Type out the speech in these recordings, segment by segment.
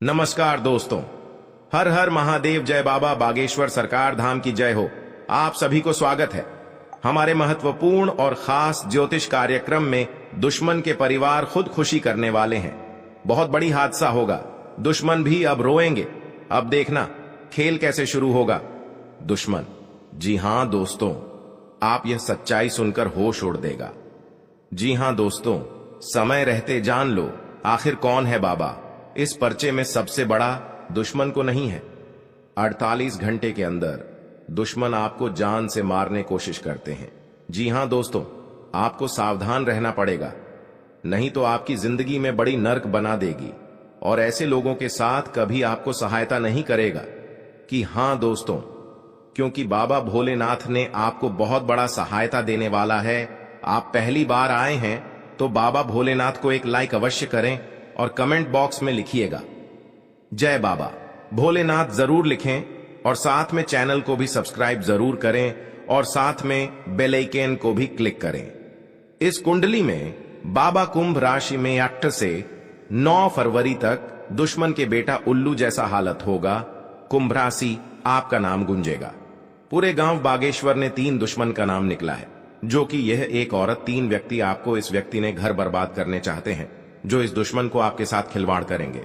नमस्कार दोस्तों, हर हर महादेव, जय बाबा बागेश्वर सरकार धाम की जय हो। आप सभी को स्वागत है हमारे महत्वपूर्ण और खास ज्योतिष कार्यक्रम में। दुश्मन के परिवार खुदकुशी करने वाले हैं। बहुत बड़ी हादसा होगा। दुश्मन भी अब रोएंगे। अब देखना खेल कैसे शुरू होगा। दुश्मन, जी हां दोस्तों, आप यह सच्चाई सुनकर होश उड़ देगा। जी हां दोस्तों, समय रहते जान लो आखिर कौन है बाबा। इस पर्चे में सबसे बड़ा दुश्मन को नहीं है। 48 घंटे के अंदर दुश्मन आपको जान से मारने कोशिश करते हैं। जी हां दोस्तों, आपको सावधान रहना पड़ेगा, नहीं तो आपकी जिंदगी में बड़ी नर्क बना देगी और ऐसे लोगों के साथ कभी आपको सहायता नहीं करेगा। कि हां दोस्तों, क्योंकि बाबा भोलेनाथ ने आपको बहुत बड़ा सहायता देने वाला है। आप पहली बार आए हैं तो बाबा भोलेनाथ को एक लाइक अवश्य करें और कमेंट बॉक्स में लिखिएगा जय बाबा भोलेनाथ जरूर लिखें और साथ में चैनल को भी सब्सक्राइब जरूर करें और साथ में बेल आइकन को भी क्लिक करें। इस कुंडली में बाबा कुंभ राशि में 8 से 9 फरवरी तक दुश्मन के बेटा उल्लू जैसा हालत होगा। कुंभ राशि, आपका नाम गूंजेगा। पूरे गांव बागेश्वर ने 3 दुश्मन का नाम निकला है, जो कि यह एक औरत, 3 व्यक्ति आपको इस व्यक्ति ने घर बर्बाद करने चाहते हैं, जो इस दुश्मन को आपके साथ खिलवाड़ करेंगे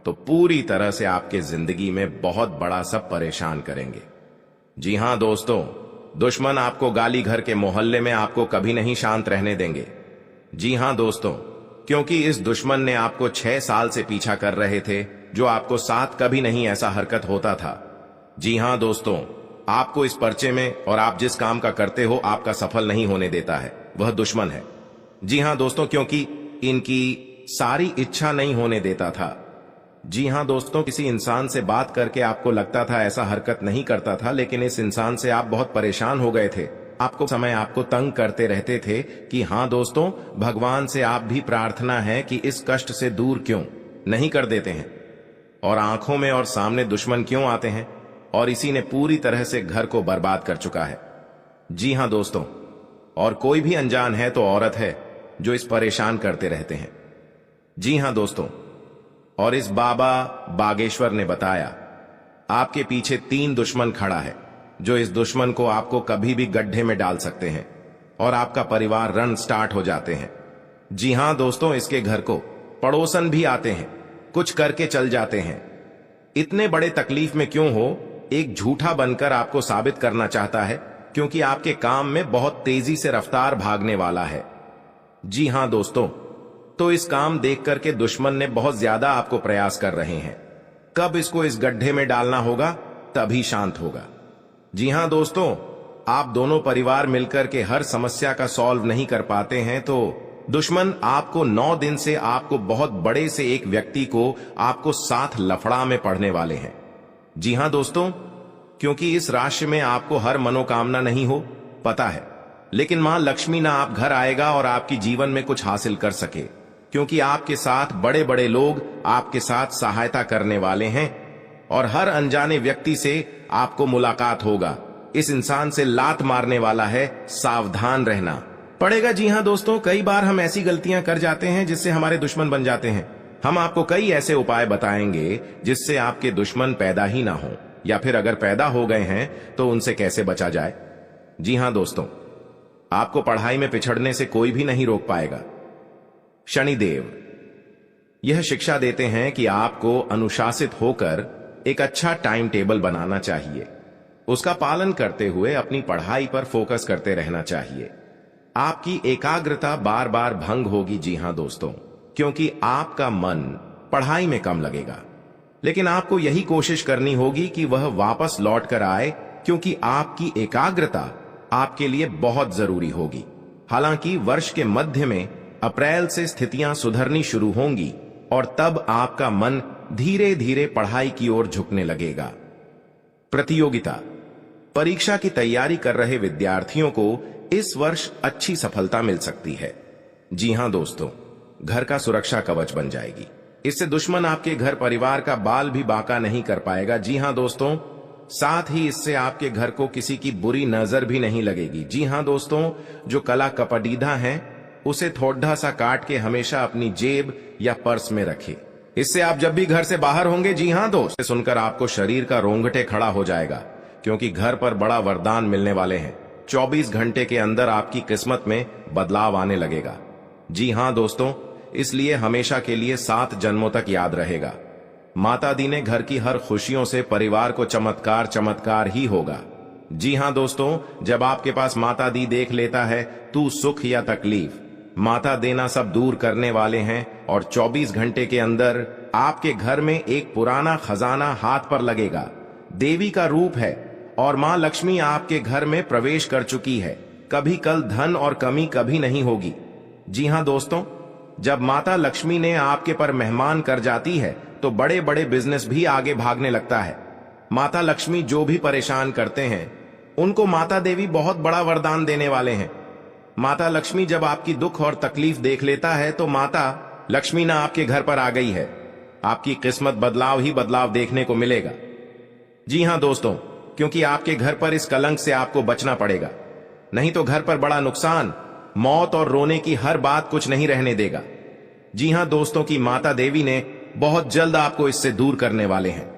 तो पूरी तरह से आपके जिंदगी में बहुत बड़ा सब परेशान करेंगे। जी हां दोस्तों, दुश्मन आपको गाली घर के मोहल्ले में आपको कभी नहीं शांत रहने देंगे। जी हां दोस्तों, क्योंकि इस दुश्मन ने आपको 6 साल से पीछा कर रहे थे, जो आपको साथ कभी नहीं ऐसा हरकत होता था। जी हां दोस्तों, आपको इस पर्चे में और आप जिस काम का करते हो आपका सफल नहीं होने देता है, वह दुश्मन है। जी हां दोस्तों, क्योंकि इनकी सारी इच्छा नहीं होने देता था। जी हां दोस्तों, किसी इंसान से बात करके आपको लगता था ऐसा हरकत नहीं करता था, लेकिन इस इंसान से आप बहुत परेशान हो गए थे। आपको समय आपको तंग करते रहते थे। कि हां दोस्तों, भगवान से आप भी प्रार्थना है कि इस कष्ट से दूर क्यों नहीं कर देते हैं, और आंखों में और सामने दुश्मन क्यों आते हैं, और इसी ने पूरी तरह से घर को बर्बाद कर चुका है। जी हां दोस्तों, और कोई भी अनजान है तो औरत है जो इस परेशान करते रहते हैं। जी हां दोस्तों, और इस बाबा बागेश्वर ने बताया आपके पीछे 3 दुश्मन खड़ा है, जो इस दुश्मन को आपको कभी भी गड्ढे में डाल सकते हैं और आपका परिवार रन स्टार्ट हो जाते हैं। जी हां दोस्तों, इसके घर को पड़ोसन भी आते हैं, कुछ करके चल जाते हैं। इतने बड़े तकलीफ में क्यों हो, एक झूठा बनकर आपको साबित करना चाहता है, क्योंकि आपके काम में बहुत तेजी से रफ्तार भागने वाला है। जी हां दोस्तों, तो इस काम देख करके दुश्मन ने बहुत ज्यादा आपको प्रयास कर रहे हैं। कब इसको इस गड्ढे में डालना होगा तभी शांत होगा। जी हां दोस्तों, आप दोनों परिवार मिलकर के हर समस्या का सॉल्व नहीं कर पाते हैं, तो दुश्मन आपको 9 दिन से आपको बहुत बड़े से एक व्यक्ति को आपको साथ लफड़ा में पड़ने वाले हैं। जी हां दोस्तों, क्योंकि इस राशि में आपको हर मनोकामना नहीं हो पता है, लेकिन मां लक्ष्मी ना आप घर आएगा और आपकी जीवन में कुछ हासिल कर सके, क्योंकि आपके साथ बड़े बड़े लोग आपके साथ सहायता करने वाले हैं और हर अनजाने व्यक्ति से आपको मुलाकात होगा। इस इंसान से लात मारने वाला है, सावधान रहना पड़ेगा। जी हां दोस्तों, कई बार हम ऐसी गलतियां कर जाते हैं जिससे हमारे दुश्मन बन जाते हैं। हम आपको कई ऐसे उपाय बताएंगे जिससे आपके दुश्मन पैदा ही ना हो, या फिर अगर पैदा हो गए हैं तो उनसे कैसे बचा जाए। जी हां दोस्तों, आपको पढ़ाई में पिछड़ने से कोई भी नहीं रोक पाएगा। शनिदेव यह शिक्षा देते हैं कि आपको अनुशासित होकर एक अच्छा टाइम टेबल बनाना चाहिए, उसका पालन करते हुए अपनी पढ़ाई पर फोकस करते रहना चाहिए। आपकी एकाग्रता बार बार भंग होगी। जी हां दोस्तों, क्योंकि आपका मन पढ़ाई में कम लगेगा, लेकिन आपको यही कोशिश करनी होगी कि वह वापस लौट कर आए, क्योंकि आपकी एकाग्रता आपके लिए बहुत जरूरी होगी। हालांकि वर्ष के मध्य में अप्रैल से स्थितियां सुधरनी शुरू होंगी और तब आपका मन धीरे धीरे पढ़ाई की ओर झुकने लगेगा। प्रतियोगिता परीक्षा की तैयारी कर रहे विद्यार्थियों को इस वर्ष अच्छी सफलता मिल सकती है। जी हां दोस्तों, घर का सुरक्षा कवच बन जाएगी। इससे दुश्मन आपके घर परिवार का बाल भी बांका नहीं कर पाएगा। जी हां दोस्तों, साथ ही इससे आपके घर को किसी की बुरी नजर भी नहीं लगेगी। जी हां दोस्तों, जो कला कपटीधा हैं उसे थोड़ा सा काट के हमेशा अपनी जेब या पर्स में रखें। इससे आप जब भी घर से बाहर होंगे, जी हां दोस्त, सुनकर आपको शरीर का रोंगटे खड़ा हो जाएगा, क्योंकि घर पर बड़ा वरदान मिलने वाले हैं। 24 घंटे के अंदर आपकी किस्मत में बदलाव आने लगेगा। जी हां दोस्तों, इसलिए हमेशा के लिए 7 जन्मों तक याद रहेगा। माता दी ने घर की हर खुशियों से परिवार को चमत्कार चमत्कार ही होगा। जी हां दोस्तों, जब आपके पास माता दी देख लेता है, तू सुख या तकलीफ, माता देना सब दूर करने वाले हैं और 24 घंटे के अंदर आपके घर में एक पुराना खजाना हाथ पर लगेगा। देवी का रूप है और मां लक्ष्मी आपके घर में प्रवेश कर चुकी है। कभी कल धन और कमी कभी नहीं होगी। जी हां दोस्तों, जब माता लक्ष्मी ने आपके पर मेहमान कर जाती है तो बड़े बड़े बिजनेस भी आगे भागने लगता है। माता लक्ष्मी जो भी परेशान करते हैं उनको माता देवी बहुत बड़ा वरदान देने वाले हैं। माता लक्ष्मी जब आपकी दुख और तकलीफ देख लेता है तो माता लक्ष्मी ना आपके घर पर आ गई है। आपकी किस्मत बदलाव ही बदलाव देखने को मिलेगा। जी हां दोस्तों, क्योंकि आपके घर पर इस कलंक से आपको बचना पड़ेगा, नहीं तो घर पर बड़ा नुकसान, मौत और रोने की हर बात कुछ नहीं रहने देगा। जी हां दोस्तों, की माता देवी ने बहुत जल्द आपको इससे दूर करने वाले हैं।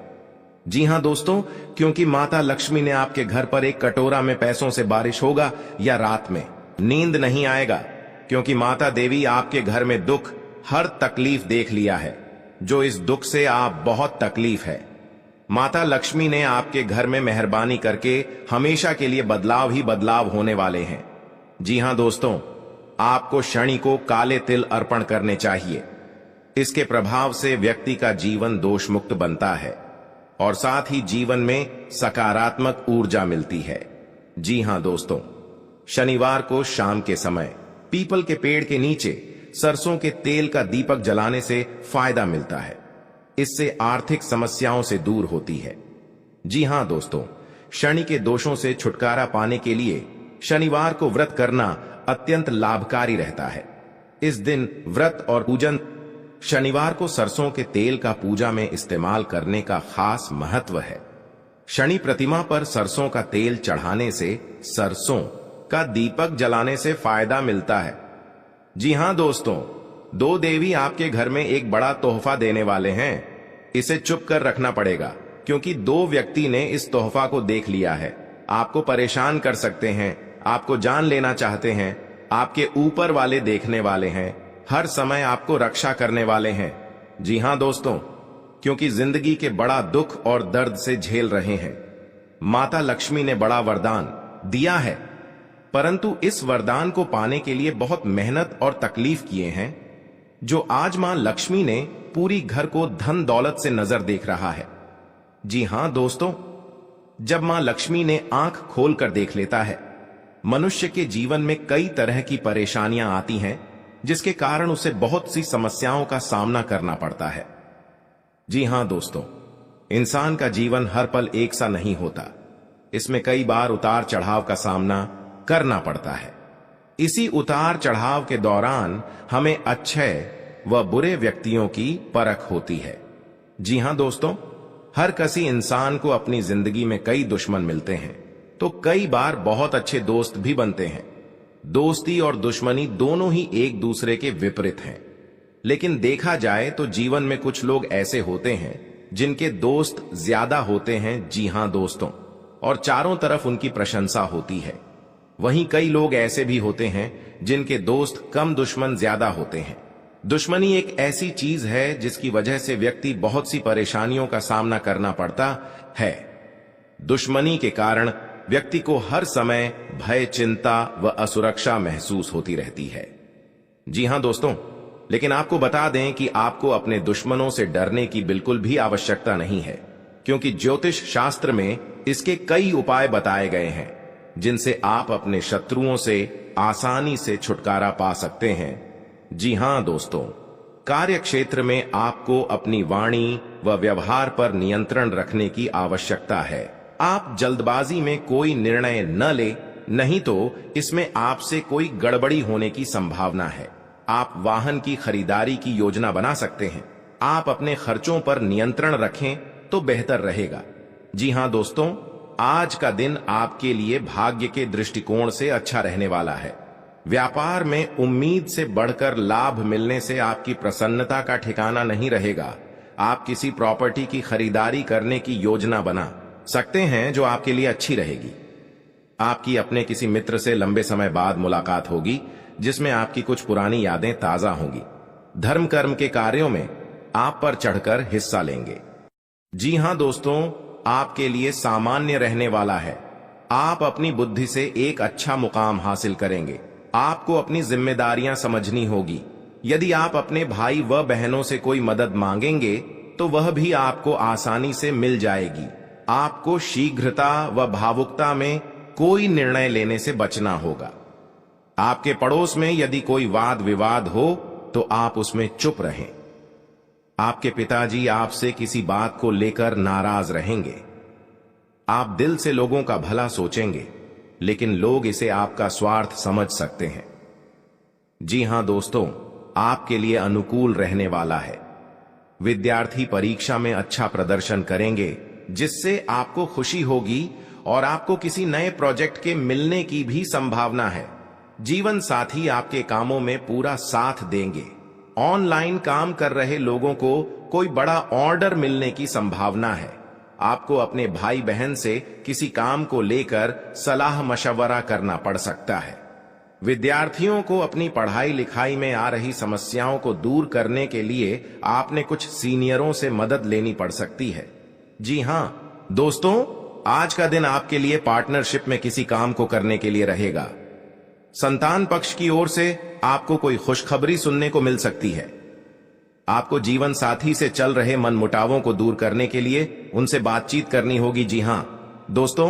जी हां दोस्तों, क्योंकि माता लक्ष्मी ने आपके घर पर एक कटोरा में पैसों से बारिश होगा या रात में नींद नहीं आएगा, क्योंकि माता देवी आपके घर में दुख, हर तकलीफ देख लिया है। जो इस दुख से आप बहुत तकलीफ है, माता लक्ष्मी ने आपके घर में मेहरबानी करके हमेशा के लिए बदलाव ही बदलाव होने वाले हैं। जी हां दोस्तों, आपको शनि को काले तिल अर्पण करने चाहिए। इसके प्रभाव से व्यक्ति का जीवन दोष मुक्त बनता है और साथ ही जीवन में सकारात्मक ऊर्जा मिलती है। जी हां दोस्तों, शनिवार को शाम के समय पीपल के पेड़ के नीचे सरसों के तेल का दीपक जलाने से फायदा मिलता है। इससे आर्थिक समस्याओं से दूर होती है। जी हां दोस्तों, शनि के दोषों से छुटकारा पाने के लिए शनिवार को व्रत करना अत्यंत लाभकारी रहता है। इस दिन व्रत और पूजन, शनिवार को सरसों के तेल का पूजा में इस्तेमाल करने का खास महत्व है। शनि प्रतिमा पर सरसों का तेल चढ़ाने से, सरसों का दीपक जलाने से फायदा मिलता है। जी हां दोस्तों, 2 देवी आपके घर में एक बड़ा तोहफा देने वाले हैं। इसे चुप कर रखना पड़ेगा, क्योंकि 2 व्यक्ति ने इस तोहफा को देख लिया है। आपको परेशान कर सकते हैं, आपको जान लेना चाहते हैं, आपके ऊपर वाले देखने वाले हैं, हर समय आपको रक्षा करने वाले हैं। जी हां दोस्तों, क्योंकि जिंदगी के बड़ा दुख और दर्द से झेल रहे हैं। माता लक्ष्मी ने बड़ा वरदान दिया है, परंतु इस वरदान को पाने के लिए बहुत मेहनत और तकलीफ किए हैं। जो आज मां लक्ष्मी ने पूरी घर को धन दौलत से नजर देख रहा है। जी हां दोस्तों, जब मां लक्ष्मी ने आंख खोलकर देख लेता है, मनुष्य के जीवन में कई तरह की परेशानियां आती हैं, जिसके कारण उसे बहुत सी समस्याओं का सामना करना पड़ता है। जी हां दोस्तों, इंसान का जीवन हर पल एक सा नहीं होता। इसमें कई बार उतार चढ़ाव का सामना करना पड़ता है। इसी उतार चढ़ाव के दौरान हमें अच्छे व बुरे व्यक्तियों की परख होती है। जी हां दोस्तों, हर किसी इंसान को अपनी जिंदगी में कई दुश्मन मिलते हैं, तो कई बार बहुत अच्छे दोस्त भी बनते हैं। दोस्ती और दुश्मनी दोनों ही एक दूसरे के विपरीत हैं। लेकिन देखा जाए तो जीवन में कुछ लोग ऐसे होते हैं जिनके दोस्त ज्यादा होते हैं। जी हां दोस्तों, और चारों तरफ उनकी प्रशंसा होती है। वहीं कई लोग ऐसे भी होते हैं जिनके दोस्त कम, दुश्मन ज्यादा होते हैं। दुश्मनी एक ऐसी चीज है जिसकी वजह से व्यक्ति बहुत सी परेशानियों का सामना करना पड़ता है। दुश्मनी के कारण व्यक्ति को हर समय भय, चिंता व असुरक्षा महसूस होती रहती है। जी हां दोस्तों, लेकिन आपको बता दें कि आपको अपने दुश्मनों से डरने की बिल्कुल भी आवश्यकता नहीं है, क्योंकि ज्योतिष शास्त्र में इसके कई उपाय बताए गए हैं, जिनसे आप अपने शत्रुओं से आसानी से छुटकारा पा सकते हैं। जी हां दोस्तों, कार्य क्षेत्र में आपको अपनी वाणी व व्यवहार पर नियंत्रण रखने की आवश्यकता है। आप जल्दबाजी में कोई निर्णय न ले, नहीं तो इसमें आपसे कोई गड़बड़ी होने की संभावना है। आप वाहन की खरीदारी की योजना बना सकते हैं। आप अपने खर्चों पर नियंत्रण रखें तो बेहतर रहेगा। जी हां दोस्तों, आज का दिन आपके लिए भाग्य के दृष्टिकोण से अच्छा रहने वाला है। व्यापार में उम्मीद से बढ़कर लाभ मिलने से आपकी प्रसन्नता का ठिकाना नहीं रहेगा। आप किसी प्रॉपर्टी की खरीदारी करने की योजना बना सकते हैं जो आपके लिए अच्छी रहेगी। आपकी अपने किसी मित्र से लंबे समय बाद मुलाकात होगी जिसमें आपकी कुछ पुरानी यादें ताजा होंगी। धर्म कर्म के कार्यों में आप पर चढ़कर हिस्सा लेंगे। जी हां दोस्तों, आपके लिए सामान्य रहने वाला है। आप अपनी बुद्धि से एक अच्छा मुकाम हासिल करेंगे। आपको अपनी जिम्मेदारियां समझनी होगी। यदि आप अपने भाई व बहनों से कोई मदद मांगेंगे तो वह भी आपको आसानी से मिल जाएगी। आपको शीघ्रता व भावुकता में कोई निर्णय लेने से बचना होगा। आपके पड़ोस में यदि कोई वाद विवाद हो तो आप उसमें चुप रहें। आपके पिताजी आपसे किसी बात को लेकर नाराज रहेंगे। आप दिल से लोगों का भला सोचेंगे, लेकिन लोग इसे आपका स्वार्थ समझ सकते हैं। जी हां दोस्तों, आपके लिए अनुकूल रहने वाला है। विद्यार्थी परीक्षा में अच्छा प्रदर्शन करेंगे जिससे आपको खुशी होगी और आपको किसी नए प्रोजेक्ट के मिलने की भी संभावना है। जीवन साथी आपके कामों में पूरा साथ देंगे। ऑनलाइन काम कर रहे लोगों को कोई बड़ा ऑर्डर मिलने की संभावना है। आपको अपने भाई बहन से किसी काम को लेकर सलाह मशवरा करना पड़ सकता है। विद्यार्थियों को अपनी पढ़ाई लिखाई में आ रही समस्याओं को दूर करने के लिए आपने कुछ सीनियरों से मदद लेनी पड़ सकती है। जी हां दोस्तों, आज का दिन आपके लिए पार्टनरशिप में किसी काम को करने के लिए रहेगा। संतान पक्ष की ओर से आपको कोई खुशखबरी सुनने को मिल सकती है। आपको जीवन साथी से चल रहे मनमुटावों को दूर करने के लिए उनसे बातचीत करनी होगी। जी हां दोस्तों,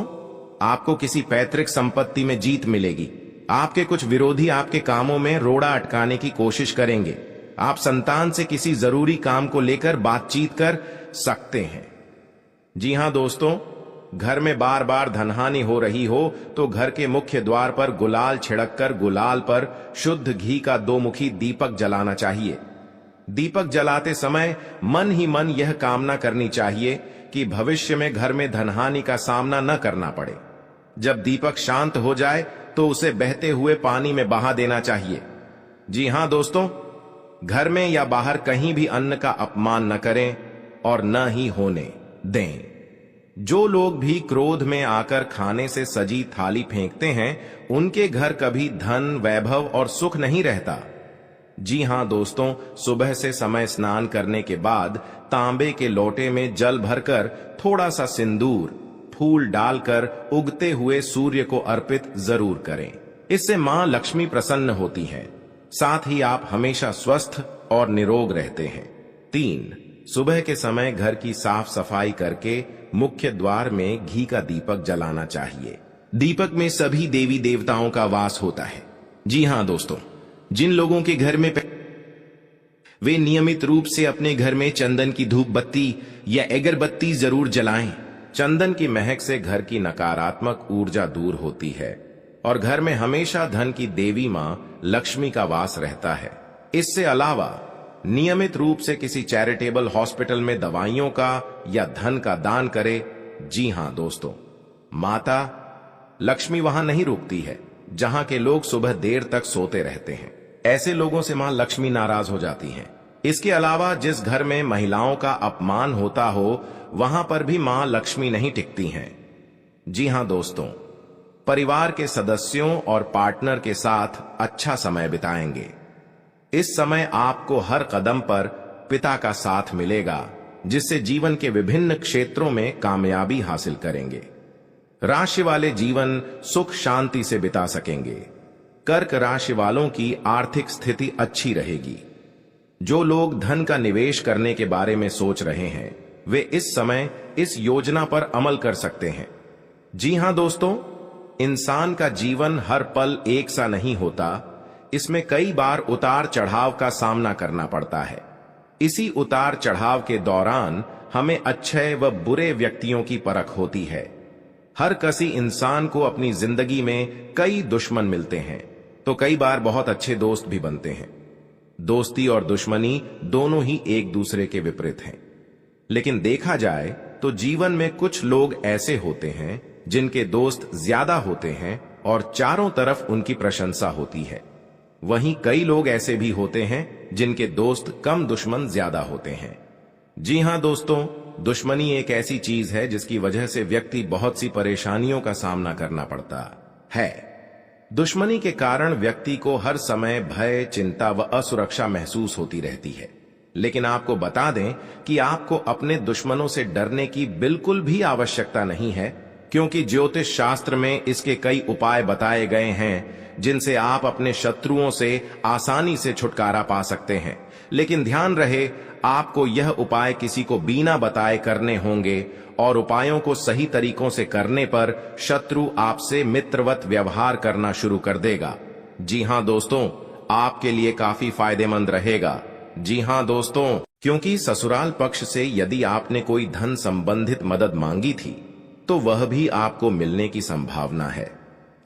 आपको किसी पैतृक संपत्ति में जीत मिलेगी। आपके कुछ विरोधी आपके कामों में रोड़ा अटकाने की कोशिश करेंगे। आप संतान से किसी जरूरी काम को लेकर बातचीत कर सकते हैं। जी हां दोस्तों, घर में बार बार धनहानि हो रही हो तो घर के मुख्य द्वार पर गुलाल छिड़ककर गुलाल पर शुद्ध घी का 2 मुखी दीपक जलाना चाहिए। दीपक जलाते समय मन ही मन यह कामना करनी चाहिए कि भविष्य में घर में धनहानि का सामना न करना पड़े। जब दीपक शांत हो जाए तो उसे बहते हुए पानी में बहा देना चाहिए। जी हां दोस्तों, घर में या बाहर कहीं भी अन्न का अपमान न करें और न ही होने दें। जो लोग भी क्रोध में आकर खाने से सजी थाली फेंकते हैं, उनके घर कभी धन, वैभव और सुख नहीं रहता। जी हां दोस्तों, सुबह से समय स्नान करने के बाद तांबे के लोटे में जल भरकर थोड़ा सा सिंदूर, फूल डालकर उगते हुए सूर्य को अर्पित जरूर करें। इससे मां लक्ष्मी प्रसन्न होती हैं। साथ ही आप हमेशा स्वस्थ और निरोग रहते हैं। 3, सुबह के समय घर की साफ सफाई करके मुख्य द्वार में घी का दीपक जलाना चाहिए। दीपक में सभी देवी देवताओं का वास होता है। जी हां दोस्तों, जिन लोगों के घर में वे नियमित रूप से अपने घर में चंदन की धूप बत्ती या अगरबत्ती जरूर जलाएं। चंदन की महक से घर की नकारात्मक ऊर्जा दूर होती है और घर में हमेशा धन की देवी मां लक्ष्मी का वास रहता है। इससे अलावा नियमित रूप से किसी चैरिटेबल हॉस्पिटल में दवाइयों का या धन का दान करे। जी हां दोस्तों, माता लक्ष्मी वहां नहीं रुकती है जहां के लोग सुबह देर तक सोते रहते हैं। ऐसे लोगों से मां लक्ष्मी नाराज हो जाती हैं। इसके अलावा जिस घर में महिलाओं का अपमान होता हो, वहां पर भी मां लक्ष्मी नहीं टिकती हैं। जी हां दोस्तों, परिवार के सदस्यों और पार्टनर के साथ अच्छा समय बिताएंगे। इस समय आपको हर कदम पर पिता का साथ मिलेगा, जिससे जीवन के विभिन्न क्षेत्रों में कामयाबी हासिल करेंगे। राशि वाले जीवन सुख शांति से बिता सकेंगे। कर्क राशि वालों की आर्थिक स्थिति अच्छी रहेगी। जो लोग धन का निवेश करने के बारे में सोच रहे हैं, वे इस समय इस योजना पर अमल कर सकते हैं। जी हां दोस्तों, इंसान का जीवन हर पल एक सा नहीं होता। इसमें कई बार उतार चढ़ाव का सामना करना पड़ता है। इसी उतार चढ़ाव के दौरान हमें अच्छे व बुरे व्यक्तियों की परख होती है। हर किसी इंसान को अपनी जिंदगी में कई दुश्मन मिलते हैं, तो कई बार बहुत अच्छे दोस्त भी बनते हैं। दोस्ती और दुश्मनी दोनों ही एक दूसरे के विपरीत हैं। लेकिन देखा जाए तो जीवन में कुछ लोग ऐसे होते हैं जिनके दोस्त ज्यादा होते हैं और चारों तरफ उनकी प्रशंसा होती है। वहीं कई लोग ऐसे भी होते हैं जिनके दोस्त कम, दुश्मन ज्यादा होते हैं। जी हां दोस्तों, दुश्मनी एक ऐसी चीज है जिसकी वजह से व्यक्ति बहुत सी परेशानियों का सामना करना पड़ता है। दुश्मनी के कारण व्यक्ति को हर समय भय, चिंता व असुरक्षा महसूस होती रहती है। लेकिन आपको बता दें कि आपको अपने दुश्मनों से डरने की बिल्कुल भी आवश्यकता नहीं है, क्योंकि ज्योतिष शास्त्र में इसके कई उपाय बताए गए हैं जिनसे आप अपने शत्रुओं से आसानी से छुटकारा पा सकते हैं। लेकिन ध्यान रहे, आपको यह उपाय किसी को बिना बताए करने होंगे और उपायों को सही तरीकों से करने पर शत्रु आपसे मित्रवत व्यवहार करना शुरू कर देगा। जी हां दोस्तों, आपके लिए काफी फायदेमंद रहेगा। जी हां दोस्तों, क्योंकि ससुराल पक्ष से यदि आपने कोई धन संबंधित मदद मांगी थी तो वह भी आपको मिलने की संभावना है।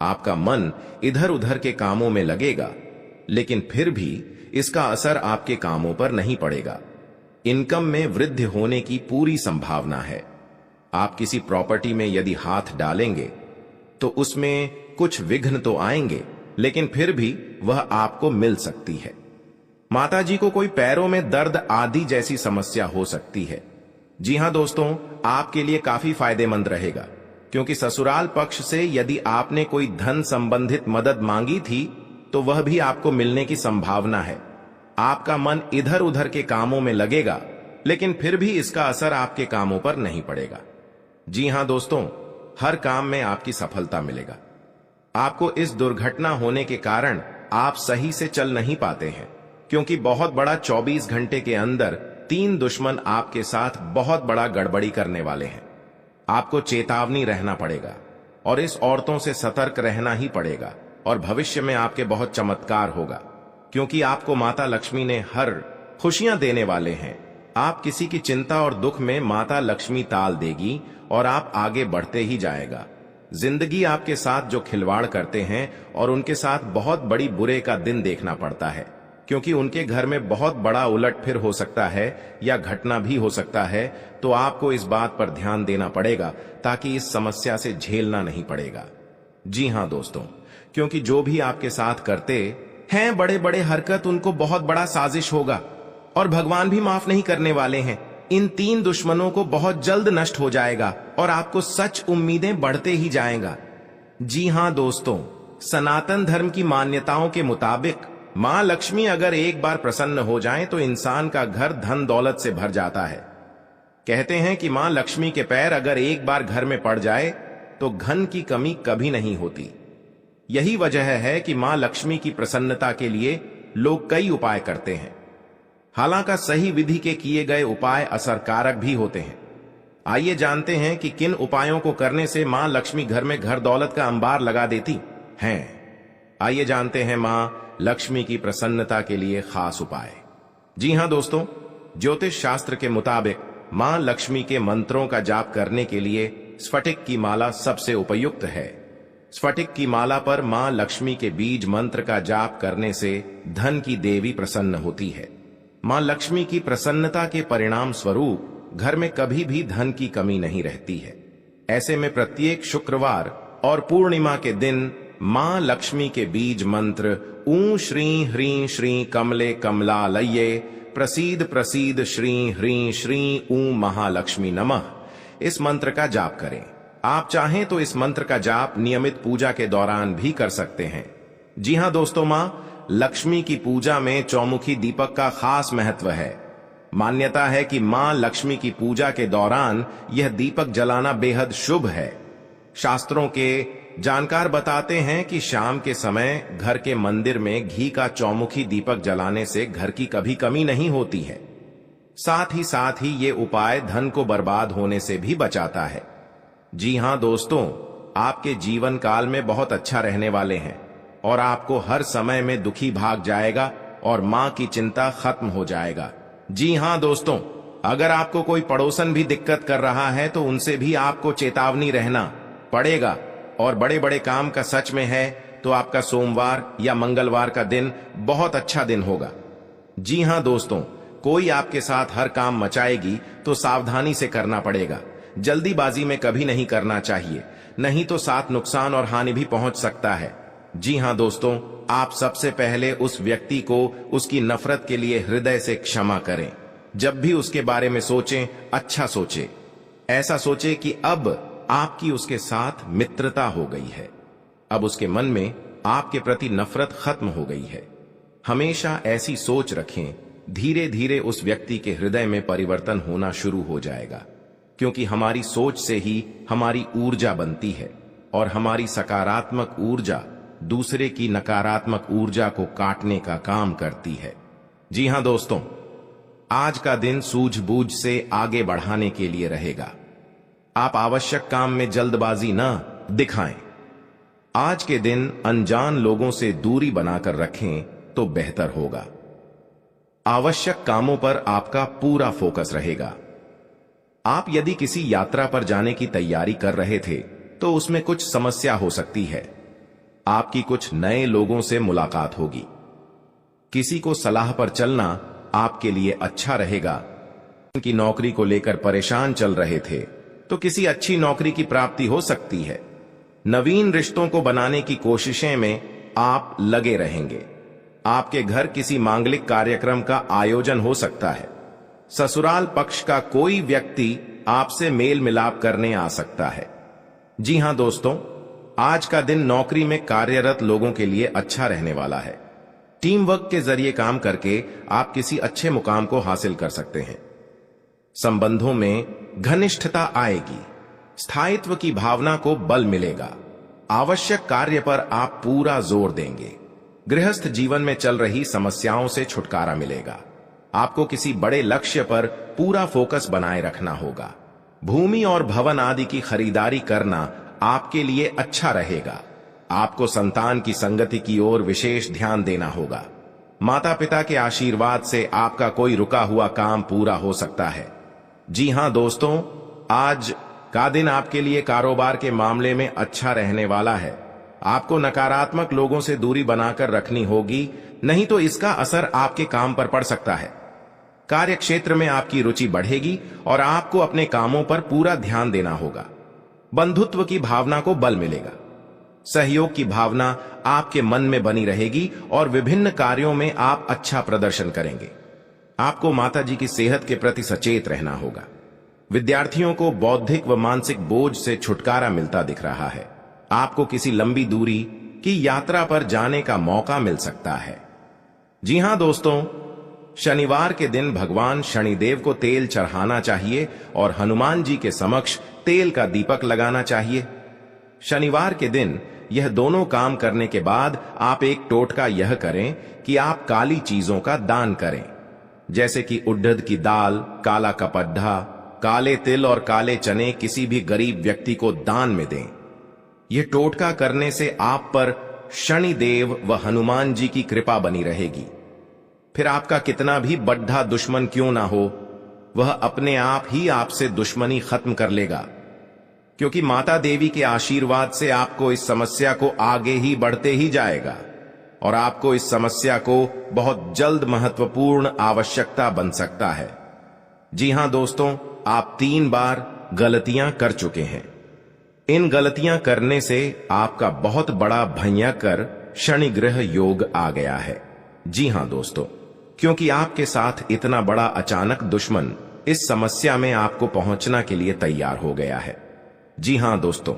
आपका मन इधर उधर के कामों में लगेगा, लेकिन फिर भी इसका असर आपके कामों पर नहीं पड़ेगा। इनकम में वृद्धि होने की पूरी संभावना है। आप किसी प्रॉपर्टी में यदि हाथ डालेंगे तो उसमें कुछ विघ्न तो आएंगे, लेकिन फिर भी वह आपको मिल सकती है। माताजी को कोई पैरों में दर्द आदि जैसी समस्या हो सकती है। जी हां दोस्तों, आपके लिए काफी फायदेमंद रहेगा, क्योंकि ससुराल पक्ष से यदि आपने कोई धन संबंधित मदद मांगी थी तो वह भी आपको मिलने की संभावना है। आपका मन इधर उधर के कामों में लगेगा, लेकिन फिर भी इसका असर आपके कामों पर नहीं पड़ेगा। जी हां दोस्तों, हर काम में आपकी सफलता मिलेगा। आपको इस दुर्घटना होने के कारण आप सही से चल नहीं पाते हैं, क्योंकि बहुत बड़ा 24 घंटे के अंदर 3 दुश्मन आपके साथ बहुत बड़ा गड़बड़ी करने वाले हैं। आपको चेतावनी रहना पड़ेगा और इस औरतों से सतर्क रहना ही पड़ेगा, और भविष्य में आपके बहुत चमत्कार होगा, क्योंकि आपको माता लक्ष्मी ने हर खुशियां देने वाले हैं। आप किसी की चिंता और दुख में माता लक्ष्मी ताल देगी और आप आगे बढ़ते ही जाएगा। जिंदगी आपके साथ जो खिलवाड़ करते हैं और उनके साथ बहुत बड़ी बुरे का दिन देखना पड़ता है, क्योंकि उनके घर में बहुत बड़ा उलटफेर हो सकता है या घटना भी हो सकता है। तो आपको इस बात पर ध्यान देना पड़ेगा ताकि इस समस्या से झेलना नहीं पड़ेगा। जी हां दोस्तों, क्योंकि जो भी आपके साथ करते हैं बड़े बड़े हरकत, उनको बहुत बड़ा साजिश होगा और भगवान भी माफ नहीं करने वाले हैं। इन 3 दुश्मनों को बहुत जल्द नष्ट हो जाएगा और आपको सच उम्मीदें बढ़ते ही जाएगा। जी हां दोस्तों, सनातन धर्म की मान्यताओं के मुताबिक मां लक्ष्मी अगर एक बार प्रसन्न हो जाएं तो इंसान का घर धन दौलत से भर जाता है। कहते हैं कि मां लक्ष्मी के पैर अगर एक बार घर में पड़ जाए तो धन की कमी कभी नहीं होती। यही वजह है कि मां लक्ष्मी की प्रसन्नता के लिए लोग कई उपाय करते हैं। हालांकि सही विधि के किए गए उपाय असरकारक भी होते हैं। आइए जानते हैं कि किन उपायों को करने से मां लक्ष्मी घर में घर दौलत का अंबार लगा देती हैं। आइए जानते हैं मां लक्ष्मी की प्रसन्नता के लिए खास उपाय। जी हां दोस्तों, ज्योतिष शास्त्र के मुताबिक मां लक्ष्मी के मंत्रों का जाप करने के लिए स्फटिक की माला सबसे उपयुक्त है। स्फटिक की माला पर मां लक्ष्मी के बीज मंत्र का जाप करने से धन की देवी प्रसन्न होती है। मां लक्ष्मी की प्रसन्नता के परिणाम स्वरूप घर में कभी भी धन की कमी नहीं रहती है। ऐसे में प्रत्येक शुक्रवार और पूर्णिमा के दिन मां लक्ष्मी के बीज मंत्र ऊ श्री ह्रीं श्री कमले कमलालये प्रसीद प्रसीद श्री ह्रीं श्री ऊ महालक्ष्मी नमः, इस मंत्र का जाप करें। आप चाहें तो इस मंत्र का जाप नियमित पूजा के दौरान भी कर सकते हैं। जी हां दोस्तों, मां लक्ष्मी की पूजा में चौमुखी दीपक का खास महत्व है। मान्यता है कि मां लक्ष्मी की पूजा के दौरान यह दीपक जलाना बेहद शुभ है। शास्त्रों के जानकार बताते हैं कि शाम के समय घर के मंदिर में घी का चौमुखी दीपक जलाने से घर की कभी कमी नहीं होती है। साथ ही ये उपाय धन को बर्बाद होने से भी बचाता है। जी हां दोस्तों, आपके जीवन काल में बहुत अच्छा रहने वाले हैं और आपको हर समय में दुखी भाग जाएगा और मां की चिंता खत्म हो जाएगा। जी हां दोस्तों, अगर आपको कोई पड़ोसन भी दिक्कत कर रहा है तो उनसे भी आपको चेतावनी रहना पड़ेगा। और बड़े बड़े काम का सच में है तो आपका सोमवार या मंगलवार का दिन बहुत अच्छा दिन होगा। जी हां दोस्तों, कोई आपके साथ हर काम मचाएगी तो सावधानी से करना पड़ेगा। जल्दीबाजी में कभी नहीं करना चाहिए, नहीं तो साथ नुकसान और हानि भी पहुंच सकता है। जी हां दोस्तों, आप सबसे पहले उस व्यक्ति को उसकी नफरत के लिए हृदय से क्षमा करें। जब भी उसके बारे में सोचें, अच्छा सोचें। ऐसा सोचें कि अब आपकी उसके साथ मित्रता हो गई है, अब उसके मन में आपके प्रति नफरत खत्म हो गई है। हमेशा ऐसी सोच रखें, धीरे धीरे उस व्यक्ति के हृदय में परिवर्तन होना शुरू हो जाएगा, क्योंकि हमारी सोच से ही हमारी ऊर्जा बनती है और हमारी सकारात्मक ऊर्जा दूसरे की नकारात्मक ऊर्जा को काटने का काम करती है। जी हां दोस्तों, आज का दिन सूझबूझ से आगे बढ़ाने के लिए रहेगा। आप आवश्यक काम में जल्दबाजी ना दिखाएं। आज के दिन अनजान लोगों से दूरी बनाकर रखें तो बेहतर होगा। आवश्यक कामों पर आपका पूरा फोकस रहेगा। आप यदि किसी यात्रा पर जाने की तैयारी कर रहे थे तो उसमें कुछ समस्या हो सकती है। आपकी कुछ नए लोगों से मुलाकात होगी। किसी को सलाह पर चलना आपके लिए अच्छा रहेगा। उनकी नौकरी को लेकर परेशान चल रहे थे तो किसी अच्छी नौकरी की प्राप्ति हो सकती है। नवीन रिश्तों को बनाने की कोशिशें में आप लगे रहेंगे। आपके घर किसी मांगलिक कार्यक्रम का आयोजन हो सकता है। ससुराल पक्ष का कोई व्यक्ति आपसे मेल मिलाप करने आ सकता है। जी हां दोस्तों, आज का दिन नौकरी में कार्यरत लोगों के लिए अच्छा रहने वाला है। टीम वर्क के जरिए काम करके आप किसी अच्छे मुकाम को हासिल कर सकते हैं। संबंधों में घनिष्ठता आएगी। स्थायित्व की भावना को बल मिलेगा। आवश्यक कार्य पर आप पूरा जोर देंगे। गृहस्थ जीवन में चल रही समस्याओं से छुटकारा मिलेगा। आपको किसी बड़े लक्ष्य पर पूरा फोकस बनाए रखना होगा। भूमि और भवन आदि की खरीदारी करना आपके लिए अच्छा रहेगा। आपको संतान की संगति की ओर विशेष ध्यान देना होगा। माता पिता के आशीर्वाद से आपका कोई रुका हुआ काम पूरा हो सकता है। जी हां दोस्तों, आज का दिन आपके लिए कारोबार के मामले में अच्छा रहने वाला है। आपको नकारात्मक लोगों से दूरी बनाकर रखनी होगी, नहीं तो इसका असर आपके काम पर पड़ सकता है। कार्य क्षेत्र में आपकी रुचि बढ़ेगी और आपको अपने कामों पर पूरा ध्यान देना होगा। बंधुत्व की भावना को बल मिलेगा। सहयोग की भावना आपके मन में बनी रहेगी और विभिन्न कार्यों में आप अच्छा प्रदर्शन करेंगे। आपको माताजी की सेहत के प्रति सचेत रहना होगा। विद्यार्थियों को बौद्धिक व मानसिक बोझ से छुटकारा मिलता दिख रहा है। आपको किसी लंबी दूरी की यात्रा पर जाने का मौका मिल सकता है। जी हां दोस्तों, शनिवार के दिन भगवान शनिदेव को तेल चढ़ाना चाहिए और हनुमान जी के समक्ष तेल का दीपक लगाना चाहिए। शनिवार के दिन यह दोनों काम करने के बाद आप एक टोटका यह करें कि आप काली चीजों का दान करें, जैसे कि उड़द की दाल, काला कपड्ढा, काले तिल और काले चने किसी भी गरीब व्यक्ति को दान में दें। यह टोटका करने से आप पर शनिदेव व हनुमान जी की कृपा बनी रहेगी। फिर आपका कितना भी बड्ढा दुश्मन क्यों ना हो, वह अपने आप ही आपसे दुश्मनी खत्म कर लेगा, क्योंकि माता देवी के आशीर्वाद से आपको इस समस्या को आगे ही बढ़ते ही जाएगा और आपको इस समस्या को बहुत जल्द महत्वपूर्ण आवश्यकता बन सकता है। जी हां दोस्तों, आप 3 बार गलतियां कर चुके हैं। इन गलतियां करने से आपका बहुत बड़ा भयंकर शनि ग्रह योग आ गया है। जी हां दोस्तों, क्योंकि आपके साथ इतना बड़ा अचानक दुश्मन इस समस्या में आपको पहुंचना के लिए तैयार हो गया है। जी हां दोस्तों,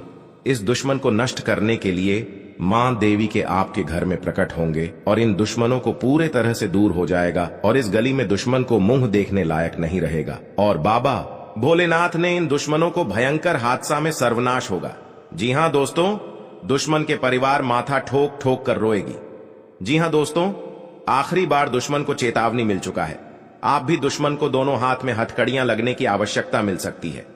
इस दुश्मन को नष्ट करने के लिए मां देवी के आपके घर में प्रकट होंगे और इन दुश्मनों को पूरे तरह से दूर हो जाएगा और इस गली में दुश्मन को मुंह देखने लायक नहीं रहेगा और बाबा भोलेनाथ ने इन दुश्मनों को भयंकर हादसा में सर्वनाश होगा। जी हां दोस्तों, दुश्मन के परिवार माथा ठोक ठोक कर रोएगी। जी हां दोस्तों, आखिरी बार दुश्मन को चेतावनी मिल चुका है। आप भी दुश्मन को दोनों हाथ में हथकड़ियां लगने की आवश्यकता मिल सकती है।